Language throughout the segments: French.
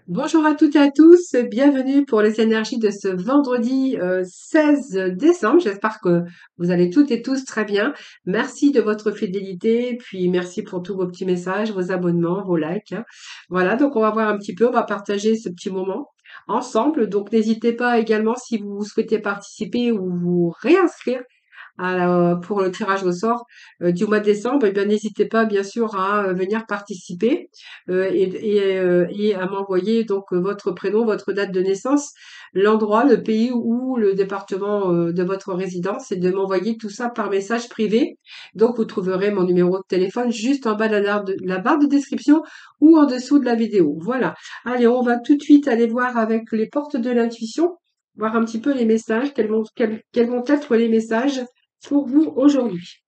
Bonjour à toutes et à tous, bienvenue pour les énergies de ce vendredi 16 décembre. J'espère que vous allez toutes et tous très bien. Merci de votre fidélité, puis merci pour tous vos petits messages, vos abonnements, vos likes, hein. Voilà, donc on va voir un petit peu, on va partager ce petit moment ensemble. Donc n'hésitez pas également si vous souhaitez participer ou vous réinscrire pour le tirage au sort du mois de décembre, eh bien, n'hésitez pas bien sûr à venir participer et à m'envoyer donc votre prénom, votre date de naissance, l'endroit, le pays ou le département de votre résidence et de m'envoyer tout ça par message privé. Donc vous trouverez mon numéro de téléphone juste en bas de la barre de description ou en dessous de la vidéo. Voilà. Allez, on va tout de suite aller voir avec les portes de l'intuition, voir un petit peu les messages, quels vont être les messages pour vous aujourd'hui.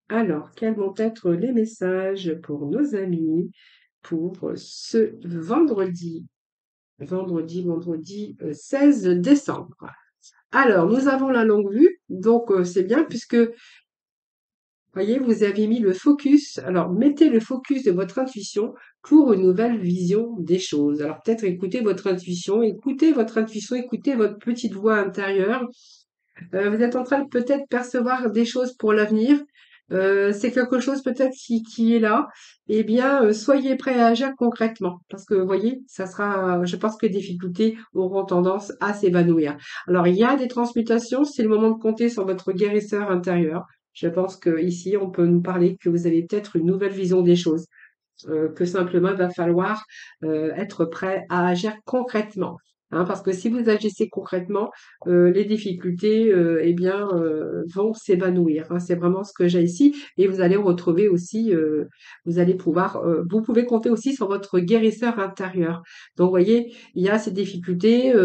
Alors, quels vont être les messages pour nos amis pour ce vendredi 16 décembre? Alors, nous avons la longue vue, donc c'est bien puisque, voyez, vous avez mis le focus. Alors, mettez le focus de votre intuition pour une nouvelle vision des choses. Alors, peut-être écoutez votre intuition, écoutez votre petite voix intérieure. Vous êtes en train de peut-être percevoir des choses pour l'avenir. C'est quelque chose peut-être qui est là. Eh bien, soyez prêts à agir concrètement. Parce que, vous voyez, je pense que les difficultés auront tendance à s'évanouir. Alors, il y a des transmutations. C'est le moment de compter sur votre guérisseur intérieur. Je pense que ici, on peut nous parler que vous avez peut-être une nouvelle vision des choses. Que simplement il va falloir être prêt à agir concrètement. Hein, parce que si vous agissez concrètement, les difficultés eh bien, vont s'évanouir. Hein. C'est vraiment ce que j'ai ici. Et vous allez retrouver aussi, vous allez pouvoir, vous pouvez compter aussi sur votre guérisseur intérieur. Donc, vous voyez, il y a ces difficultés.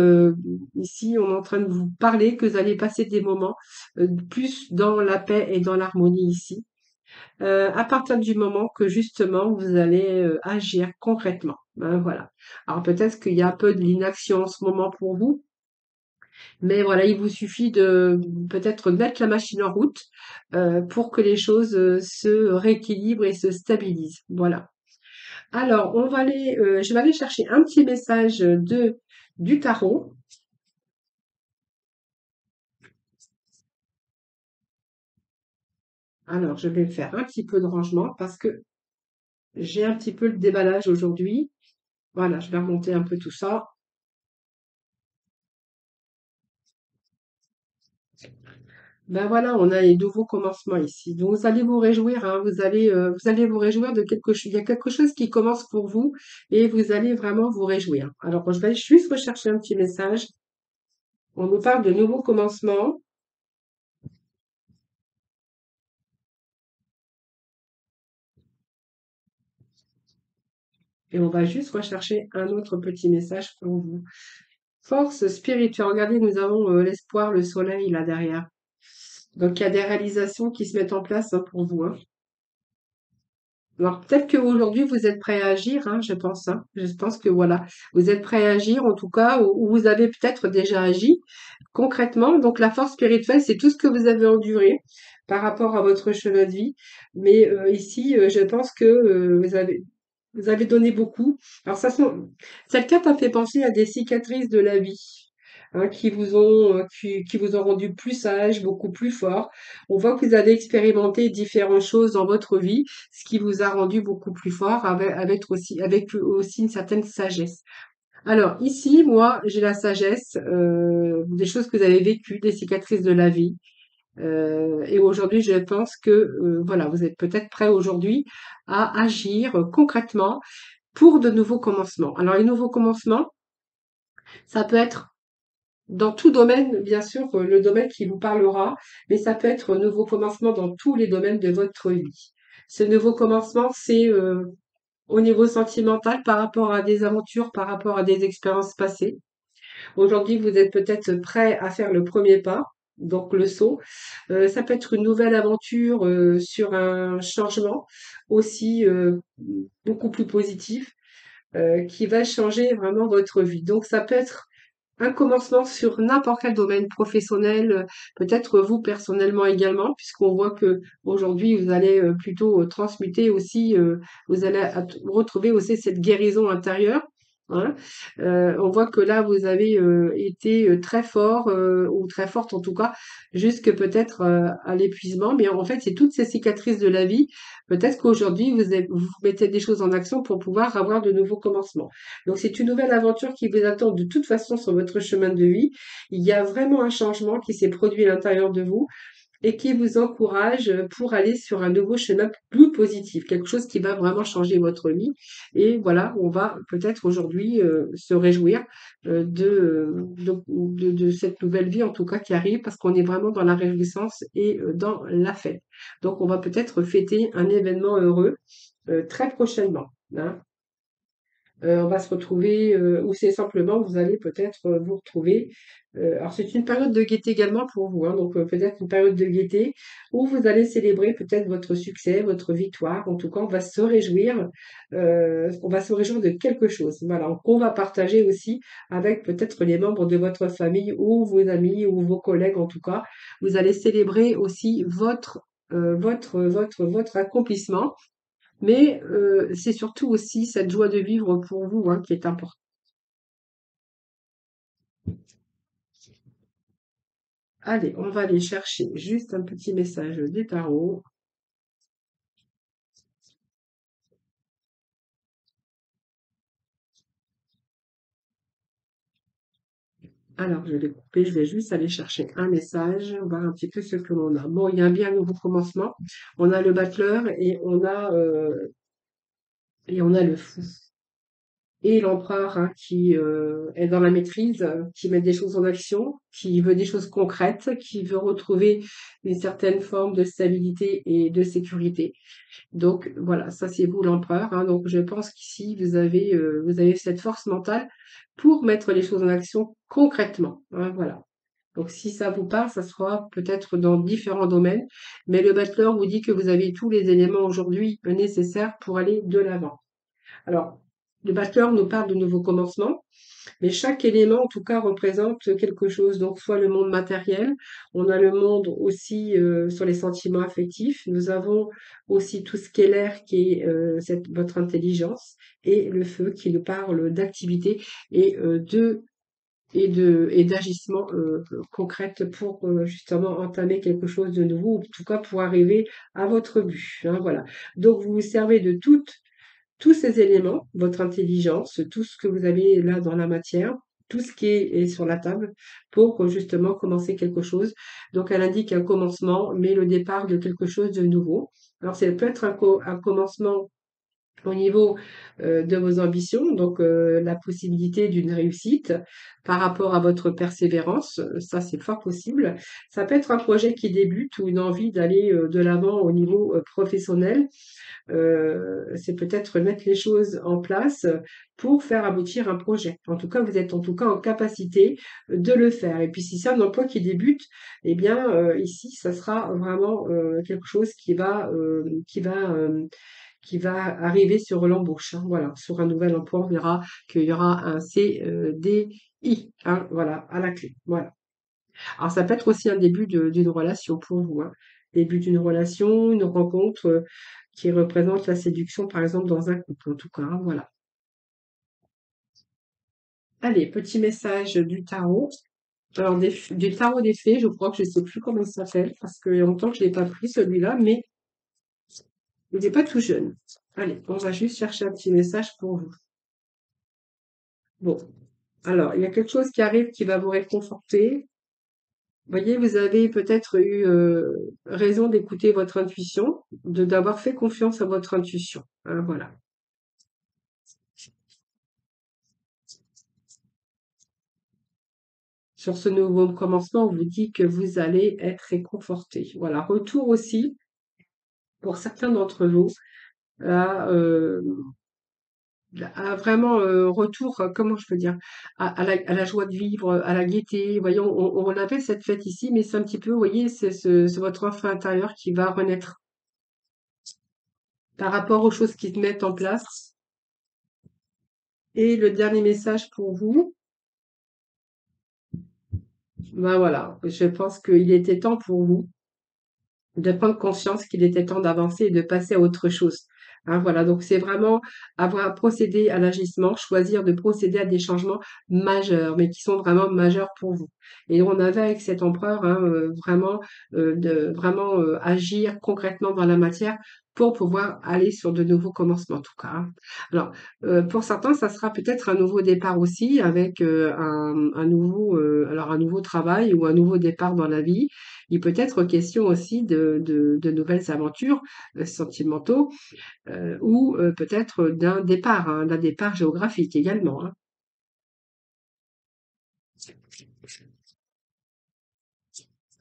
Ici, on est en train de vous parler que vous allez passer des moments plus dans la paix et dans l'harmonie ici à partir du moment que justement vous allez agir concrètement. Ben, voilà. Alors peut-être qu'il y a un peu de l'inaction en ce moment pour vous, mais voilà, il vous suffit de peut-être mettre la machine en route pour que les choses se rééquilibrent et se stabilisent. Voilà. Alors, je vais aller chercher un petit message du tarot. Alors, je vais faire un petit peu de rangement parce que j'ai un petit peu le déballage aujourd'hui. Voilà, je vais remonter un peu tout ça. Ben voilà, on a les nouveaux commencements ici. Donc vous allez vous réjouir, hein, vous allez vous réjouir de quelque chose. Il y a quelque chose qui commence pour vous et vous allez vraiment vous réjouir. Alors je vais juste rechercher un petit message. On nous parle de nouveaux commencements et on va juste rechercher un autre petit message pour vous. Force spirituelle. Regardez, nous avons l'espoir, le soleil là derrière. Donc il y a des réalisations qui se mettent en place hein, pour vous. Hein. Alors peut-être qu'aujourd'hui vous êtes prêt à agir, hein, je pense. Hein. Je pense que voilà, vous êtes prêt à agir en tout cas, ou vous avez peut-être déjà agi concrètement. Donc la force spirituelle, c'est tout ce que vous avez enduré par rapport à votre chemin de vie. Mais ici, je pense que vous avez donné beaucoup. Alors cette carte a fait penser à des cicatrices de la vie. Hein, qui vous ont rendu plus sage, beaucoup plus fort. On voit que vous avez expérimenté différentes choses dans votre vie, ce qui vous a rendu beaucoup plus fort, avec aussi une certaine sagesse. Alors ici, moi, j'ai la sagesse, des choses que vous avez vécues, des cicatrices de la vie. Et aujourd'hui, je pense que voilà, vous êtes peut-être prêt aujourd'hui à agir concrètement pour de nouveaux commencements. Alors les nouveaux commencements, ça peut être dans tout domaine, bien sûr, le domaine qui vous parlera, mais ça peut être un nouveau commencement dans tous les domaines de votre vie. Ce nouveau commencement, c'est au niveau sentimental par rapport à des aventures, par rapport à des expériences passées. Aujourd'hui, vous êtes peut-être prêt à faire le premier pas, donc le saut. Ça peut être une nouvelle aventure sur un changement aussi beaucoup plus positif qui va changer vraiment votre vie. Donc ça peut être un commencement sur n'importe quel domaine professionnel, peut-être vous personnellement également, puisqu'on voit que aujourd'hui vous allez plutôt transmuter aussi, vous allez retrouver aussi cette guérison intérieure. Hein. On voit que là vous avez été très fort ou très forte en tout cas, jusque peut-être à l'épuisement. Mais en fait, c'est toutes ces cicatrices de la vie. Peut-être qu'aujourd'hui vous mettez des choses en action pour pouvoir avoir de nouveaux commencements. Donc c'est une nouvelle aventure qui vous attend de toute façon sur votre chemin de vie. Il y a vraiment un changement qui s'est produit à l'intérieur de vous et qui vous encourage pour aller sur un nouveau chemin plus positif, quelque chose qui va vraiment changer votre vie. Et voilà, on va peut-être aujourd'hui se réjouir de cette nouvelle vie, en tout cas qui arrive, parce qu'on est vraiment dans la réjouissance et dans la fête. Donc on va peut-être fêter un événement heureux très prochainement. Hein. On va se retrouver, ou c'est simplement vous allez peut-être vous retrouver. Alors c'est une période de gaieté également pour vous, hein, donc peut-être une période de gaieté où vous allez célébrer peut-être votre succès, votre victoire. En tout cas, on va se réjouir de quelque chose. Voilà, qu'on va partager aussi avec peut-être les membres de votre famille ou vos amis ou vos collègues. En tout cas, vous allez célébrer aussi votre accomplissement, mais c'est surtout aussi cette joie de vivre pour vous, hein, qui est importante. Allez, on va aller chercher juste un petit message des tarots. Alors, je vais couper, je vais juste aller chercher un message, voir un petit peu ce que l'on a. Bon, il y a bien un nouveau commencement. On a le battleur et on a le fou. Et l'empereur, hein, qui est dans la maîtrise, qui met des choses en action, qui veut des choses concrètes, qui veut retrouver une certaine forme de stabilité et de sécurité. Donc voilà, ça c'est vous l'empereur. Hein. Donc je pense qu'ici vous avez cette force mentale pour mettre les choses en action concrètement. Hein, voilà. Donc si ça vous parle, ça sera peut-être dans différents domaines, mais le battleur vous dit que vous avez tous les éléments aujourd'hui nécessaires pour aller de l'avant. Alors, le battleur nous parle de nouveaux commencements, mais chaque élément, en tout cas, représente quelque chose. Donc, soit le monde matériel, on a le monde aussi sur les sentiments affectifs. Nous avons aussi tout ce qui est l'air, qui est votre intelligence, et le feu, qui nous parle d'activité et et d'agissement concrète pour justement entamer quelque chose de nouveau, ou en tout cas pour arriver à votre but. Hein, voilà. Donc, vous vous servez de tous ces éléments, votre intelligence, tout ce que vous avez là dans la matière, tout ce qui est sur la table pour justement commencer quelque chose. Donc, elle indique un commencement, mais le départ de quelque chose de nouveau. Alors, ça peut être un commencement au niveau de vos ambitions, donc la possibilité d'une réussite par rapport à votre persévérance, ça c'est fort possible. Ça peut être un projet qui débute ou une envie d'aller de l'avant au niveau professionnel. C'est peut-être mettre les choses en place pour faire aboutir un projet. En tout cas, vous êtes en tout cas en capacité de le faire. Et puis, si c'est un emploi qui débute, eh bien, ici, ça sera vraiment quelque chose qui va arriver sur l'embauche. Hein. Voilà, sur un nouvel emploi, on verra qu'il y aura un CDI, hein, voilà, à la clé. Voilà. Alors, ça peut être aussi un début d'une relation pour vous. Hein. Début d'une relation, une rencontre qui représente la séduction, par exemple, dans un couple, en tout cas. Hein, voilà. Allez, petit message du tarot. Alors, du tarot des fées, je crois que je ne sais plus comment il s'appelle, parce qu'il y a longtemps que je ne l'ai pas pris, celui-là, mais il n'est pas tout jeune. Allez, on va juste chercher un petit message pour vous. Bon, alors, il y a quelque chose qui arrive qui va vous réconforter. Vous voyez, vous avez peut-être eu raison d'écouter votre intuition, d'avoir fait confiance à votre intuition. Hein, voilà. Sur ce nouveau commencement, on vous dit que vous allez être réconforté. Voilà. Retour aussi, pour certains d'entre vous, à, vraiment retour, comment je peux dire, à la joie de vivre, à la gaieté. Voyons, on appelle cette fête ici, mais c'est un petit peu, vous voyez, c'est votre enfant intérieur qui va renaître par rapport aux choses qui se mettent en place. Et le dernier message pour vous, Ben voilà, je pense qu'il était temps pour vous de prendre conscience qu'il était temps d'avancer et de passer à autre chose. Hein, voilà, donc c'est vraiment avoir procédé à l'agissement, choisir de procéder à des changements majeurs, mais qui sont vraiment majeurs pour vous. Et on avait avec cet empereur hein, vraiment de vraiment agir concrètement dans la matière pour pouvoir aller sur de nouveaux commencements en tout cas. Hein. Alors pour certains, ça sera peut-être un nouveau départ aussi avec un nouveau alors un nouveau travail ou un nouveau départ dans la vie. Il peut être question aussi de nouvelles aventures sentimentaux ou peut-être d'un départ géographique également. Hein.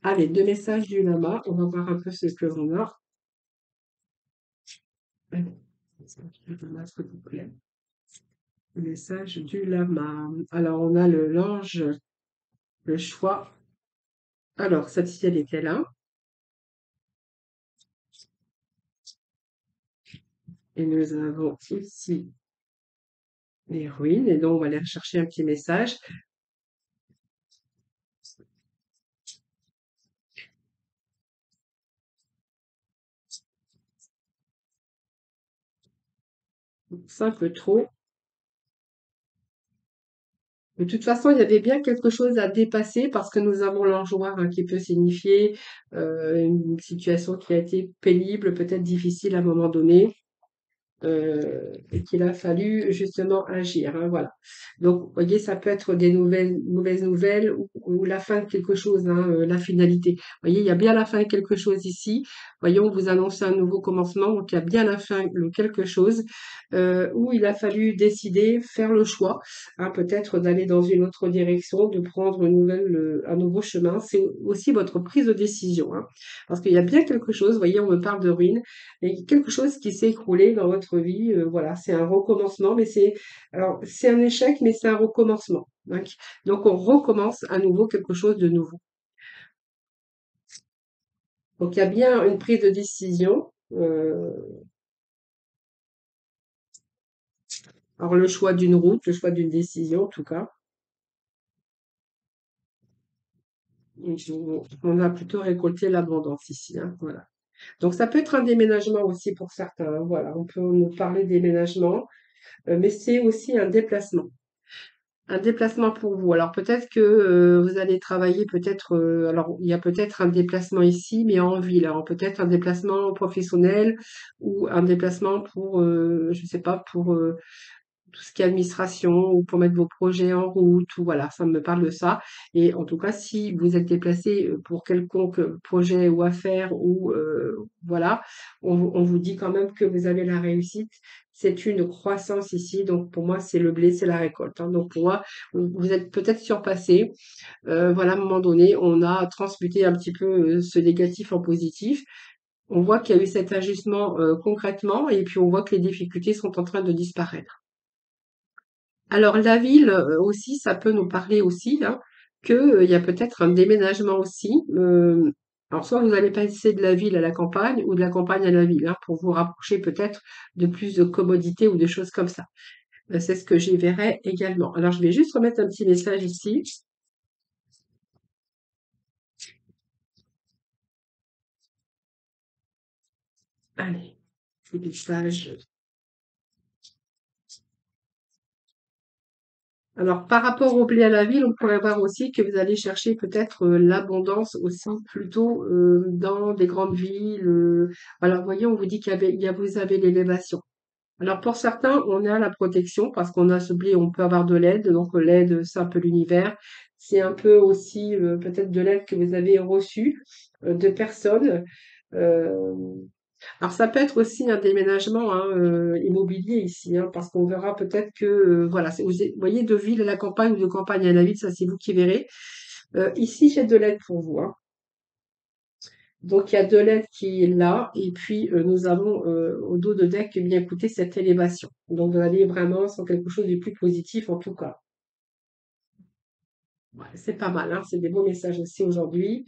Allez, deux messages du lama. On va voir un peu ce que l'on a. Allez, message du lama, s'il vous plaît. Message du lama. Alors, on a l'ange, le choix. Alors, cette ciel était là. Et nous avons ici les ruines. Et donc, on va aller chercher un petit message. C'est un peu trop. De toute façon, il y avait bien quelque chose à dépasser parce que nous avons l'enjouard hein, qui peut signifier une situation qui a été pénible, peut-être difficile à un moment donné et qu'il a fallu justement agir. Hein, voilà. Donc, vous voyez, ça peut être des mauvaises nouvelles ou la fin de quelque chose, hein, la finalité. Vous voyez, il y a bien la fin de quelque chose ici. Voyons, on vous annonce un nouveau commencement, donc il y a bien la fin de quelque chose où il a fallu décider, faire le choix, hein, peut-être d'aller dans une autre direction, de prendre un nouveau chemin. C'est aussi votre prise de décision, hein, parce qu'il y a bien quelque chose. Vous voyez, on me parle de ruines. Il y a quelque chose qui s'est écroulé dans votre vie, voilà, c'est un recommencement, mais c'est un échec, mais c'est un recommencement. Donc on recommence à nouveau quelque chose de nouveau. Donc il y a bien une prise de décision. Alors le choix d'une route, le choix d'une décision en tout cas. On a plutôt récolté l'abondance ici, hein, voilà. Donc ça peut être un déménagement aussi pour certains. Hein, voilà, on peut nous parler de déménagement, mais c'est aussi un déplacement. Un déplacement pour vous. Alors peut-être que vous allez travailler, peut-être, alors il y a peut-être un déplacement ici, mais en ville. Alors peut-être un déplacement professionnel ou un déplacement pour, je sais pas, pour tout ce qui est administration ou pour mettre vos projets en route ou voilà, ça me parle de ça. Et en tout cas, si vous êtes déplacé pour quelconque projet ou affaire ou voilà, on vous dit quand même que vous avez la réussite. C'est une croissance ici, donc pour moi c'est le blé, c'est la récolte. Hein. Donc pour moi, vous êtes peut-être surpassé. Voilà, à un moment donné, on a transmuté un petit peu ce négatif en positif. On voit qu'il y a eu cet ajustement concrètement, et puis on voit que les difficultés sont en train de disparaître. Alors la ville, aussi, ça peut nous parler aussi là, que, il y a peut-être un déménagement aussi, alors soit vous allez passer de la ville à la campagne ou de la campagne à la ville, hein, pour vous rapprocher peut-être de plus de commodité ou de choses comme ça. C'est ce que j'y verrais également. Alors je vais juste remettre un petit message ici. Allez, petit message. Alors, par rapport au blé à la ville, on pourrait voir aussi que vous allez chercher peut-être l'abondance aussi plutôt dans des grandes villes. Alors, vous voyez, on vous dit vous avez l'élévation. Alors, pour certains, on a la protection parce qu'on a ce blé, on peut avoir de l'aide. Donc, l'aide, c'est un peu l'univers. C'est un peu aussi peut-être de l'aide que vous avez reçue de personnes. Euh, alors ça peut être aussi un déménagement hein, immobilier ici, hein, parce qu'on verra peut-être que voilà, vous voyez de ville à la campagne ou de campagne à la ville, ça c'est vous qui verrez. Ici j'ai de l'aide pour vous. Hein. Donc il y a de l'aide qui est là et puis nous avons au dos de deck bien écouté cette élévation. Donc vous allez vraiment sur quelque chose de plus positif en tout cas. Ouais, c'est pas mal, hein, c'est des beaux messages aussi aujourd'hui.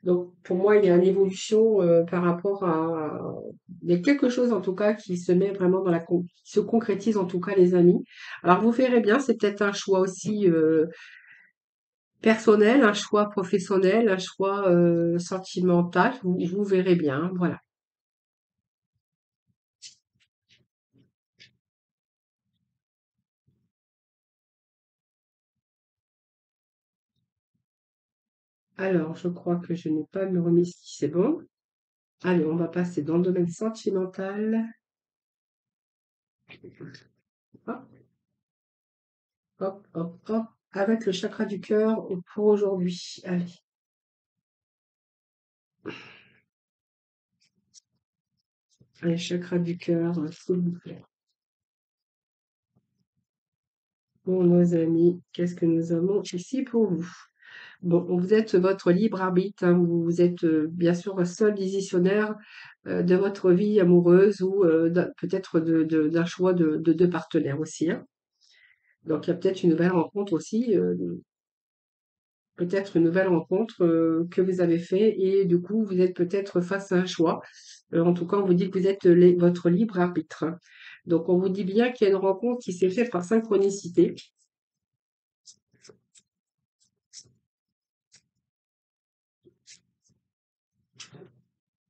Donc, pour moi, il y a une évolution par rapport à... Il y a quelque chose, en tout cas, qui se met vraiment qui se concrétise, en tout cas, les amis. Alors, vous verrez bien, c'est peut-être un choix aussi personnel, un choix professionnel, un choix sentimental, vous verrez bien, voilà. Alors, je crois que je n'ai pas me remis ici, c'est bon. Allez, on va passer dans le domaine sentimental. Hop, hop, hop, hop. Avec le chakra du cœur pour aujourd'hui. Allez, allez, chakra du cœur, s'il vous plaît. Bon, nos amis, qu'est-ce que nous avons ici pour vous? Bon, vous êtes votre libre arbitre, hein, vous êtes bien sûr seul décisionnaire de votre vie amoureuse ou peut-être d'un choix de deux partenaires aussi, hein. Donc, il y a peut-être une nouvelle rencontre aussi, peut-être une nouvelle rencontre que vous avez fait et du coup, vous êtes peut-être face à un choix. En tout cas, on vous dit que vous êtes votre libre arbitre, hein. Donc, on vous dit bien qu'il y a une rencontre qui s'est faite par synchronicité.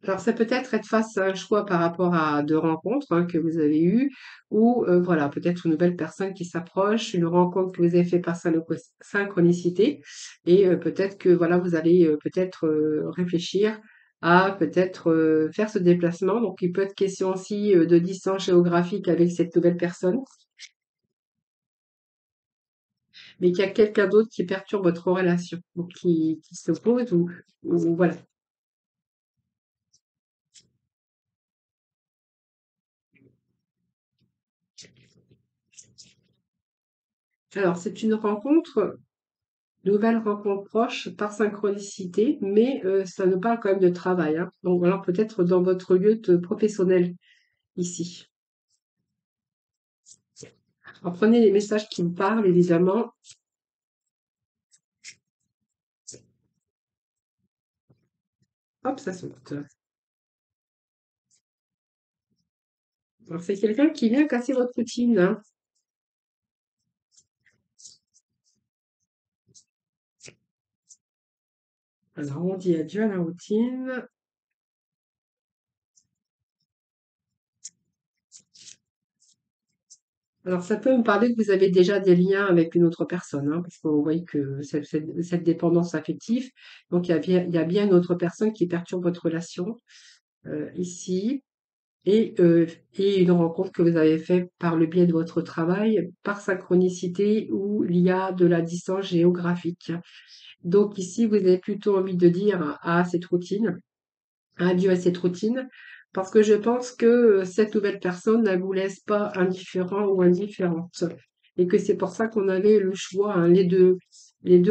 Alors, ça peut être face à un choix par rapport à 2 rencontres, hein, que vous avez eues ou voilà, peut-être une nouvelle personne qui s'approche, une rencontre que vous avez fait par synchronicité et peut-être que voilà, vous allez, peut-être, réfléchir à peut-être, faire ce déplacement. Donc il peut être question aussi, de distance géographique avec cette nouvelle personne, mais qu'il y a quelqu'un d'autre qui perturbe votre relation, donc qui s'oppose ou voilà. Alors c'est une rencontre nouvelle rencontre proche par synchronicité, mais ça nous parle quand même de travail, hein. Donc voilà, peut-être dans votre lieu de professionnel ici. Alors prenez les messages qui vous parlent, évidemment. Hop, ça saute. Alors c'est quelqu'un qui vient casser votre routine, hein. Alors on dit adieu à la routine. Alors ça peut me parler que vous avez déjà des liens avec une autre personne, hein, parce qu'on voit que cette dépendance affective, donc il y a bien une autre personne qui perturbe votre relation ici. Et, euh, et une rencontre que vous avez faite par le biais de votre travail, par synchronicité ou il y a de la distance géographique. Donc ici, vous avez plutôt envie de dire à cette routine, adieu à cette routine, parce que je pense que cette nouvelle personne ne vous laisse pas indifférent ou indifférente. Et que c'est pour ça qu'on avait le choix, hein, les deux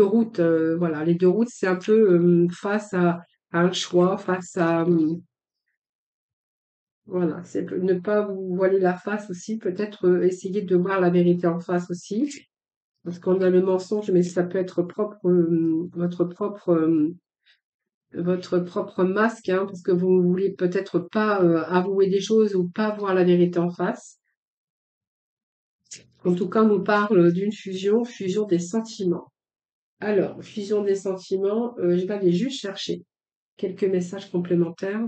routes, voilà, les deux routes, c'est un peu face à un choix, face à, voilà, c'est ne pas vous voiler la face aussi, peut-être essayer de voir la vérité en face aussi, parce qu'on a le mensonge, mais ça peut être propre, votre propre masque, hein, parce que vous voulez peut-être pas avouer des choses ou pas voir la vérité en face. En tout cas, on nous parle d'une fusion, fusion des sentiments. Alors, fusion des sentiments, je vais aller juste chercher quelques messages complémentaires.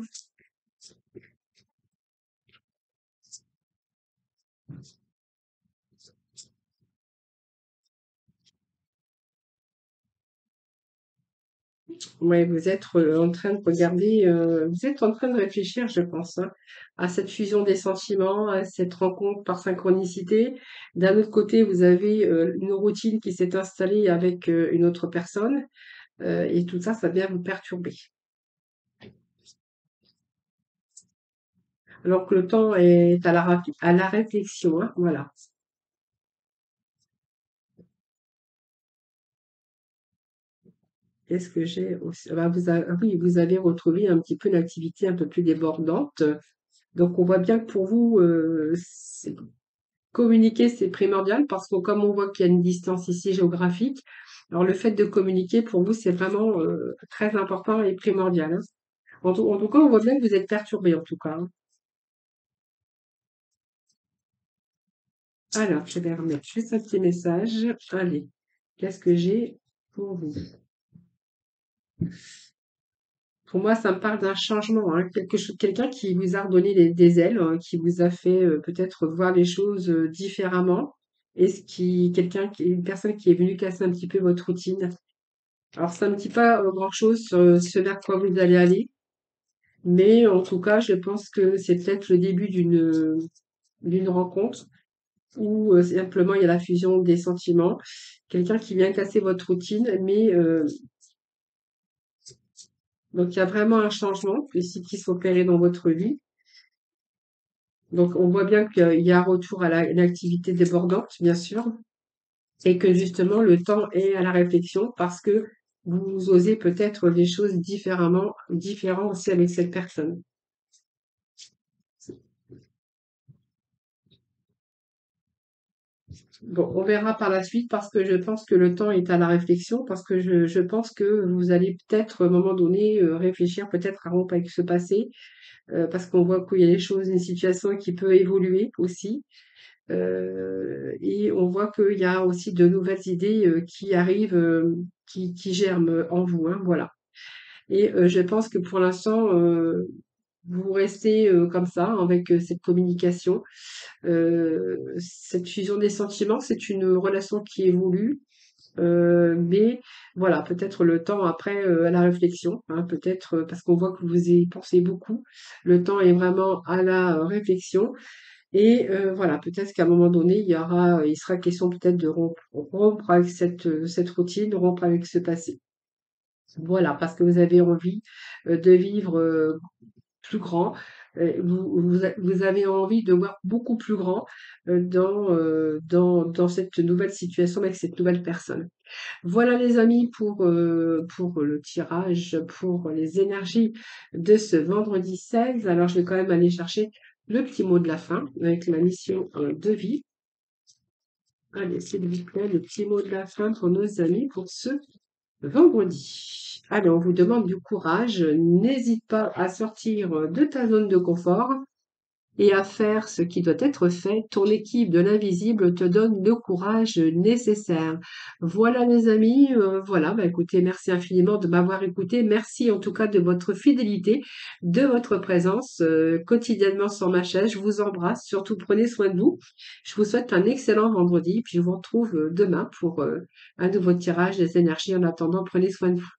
Ouais, vous êtes en train de regarder, vous êtes en train de réfléchir, je pense, hein, à cette fusion des sentiments, à cette rencontre par synchronicité. D'un autre côté, vous avez une routine qui s'est installée avec une autre personne, et tout ça, ça vient vous perturber. Alors que le temps est à la réflexion, hein, voilà. Qu'est-ce que j'ai aussi? Ah bah, oui, vous avez retrouvé un petit peu l'activité un peu plus débordante. Donc, on voit bien que pour vous, communiquer, c'est primordial parce que comme on voit qu'il y a une distance ici géographique, alors le fait de communiquer pour vous, c'est vraiment très important et primordial, hein. En tout cas, on voit bien que vous êtes perturbé en tout cas, hein. Alors, je vais remettre juste un petit message. Allez, qu'est-ce que j'ai? pour vous. Pour moi, ça me parle d'un changement, hein, quelque chose, quelqu'un qui vous a redonné des ailes, qui vous a fait peut-être voir les choses différemment. Et une personne qui est venue casser un petit peu votre routine. Alors, ça ne me dit pas grand-chose sur ce vers quoi vous allez aller, mais en tout cas, je pense que c'est peut-être le début d'une rencontre où simplement il y a la fusion des sentiments. Quelqu'un qui vient casser votre routine, mais donc il y a vraiment un changement ici qui s'opérait dans votre vie. Donc on voit bien qu'il y a un retour à une activité débordante, bien sûr, et que justement le temps est à la réflexion parce que vous osez peut-être les choses différents aussi avec cette personne. Bon, on verra par la suite parce que je pense que le temps est à la réflexion, parce que je pense que vous allez peut-être à un moment donné réfléchir peut-être à rompre avec ce passé, parce qu'on voit qu'il y a des choses, une situation qui peut évoluer aussi. Et on voit qu'il y a aussi de nouvelles idées qui arrivent, qui germent en vous, hein, voilà. Et je pense que pour l'instant, vous restez comme ça, avec cette communication, cette fusion des sentiments. C'est une relation qui évolue, mais voilà, peut-être le temps après à la réflexion, hein, peut-être parce qu'on voit que vous y pensez beaucoup. Le temps est vraiment à la réflexion. Et voilà, peut-être qu'à un moment donné, il sera question peut-être de rompre avec cette routine, rompre avec ce passé. Voilà, parce que vous avez envie de vivre plus grand. Vous avez envie de voir beaucoup plus grand dans cette nouvelle situation avec cette nouvelle personne. Voilà les amis pour le tirage, pour les énergies de ce vendredi 16. Alors je vais quand même aller chercher le petit mot de la fin avec la mission de vie. Allez, s'il vous plaît, le petit mot de la fin pour nos amis pour ce vendredi. Allez, on vous demande du courage. N'hésite pas à sortir de ta zone de confort et à faire ce qui doit être fait. Ton équipe de l'invisible te donne le courage nécessaire. Voilà les amis, voilà, bah écoutez, merci infiniment de m'avoir écouté. Merci en tout cas de votre fidélité, de votre présence quotidiennement sur ma chaîne. Je vous embrasse, surtout prenez soin de vous. Je vous souhaite un excellent vendredi, puis je vous retrouve demain pour un nouveau tirage des énergies. En attendant, prenez soin de vous.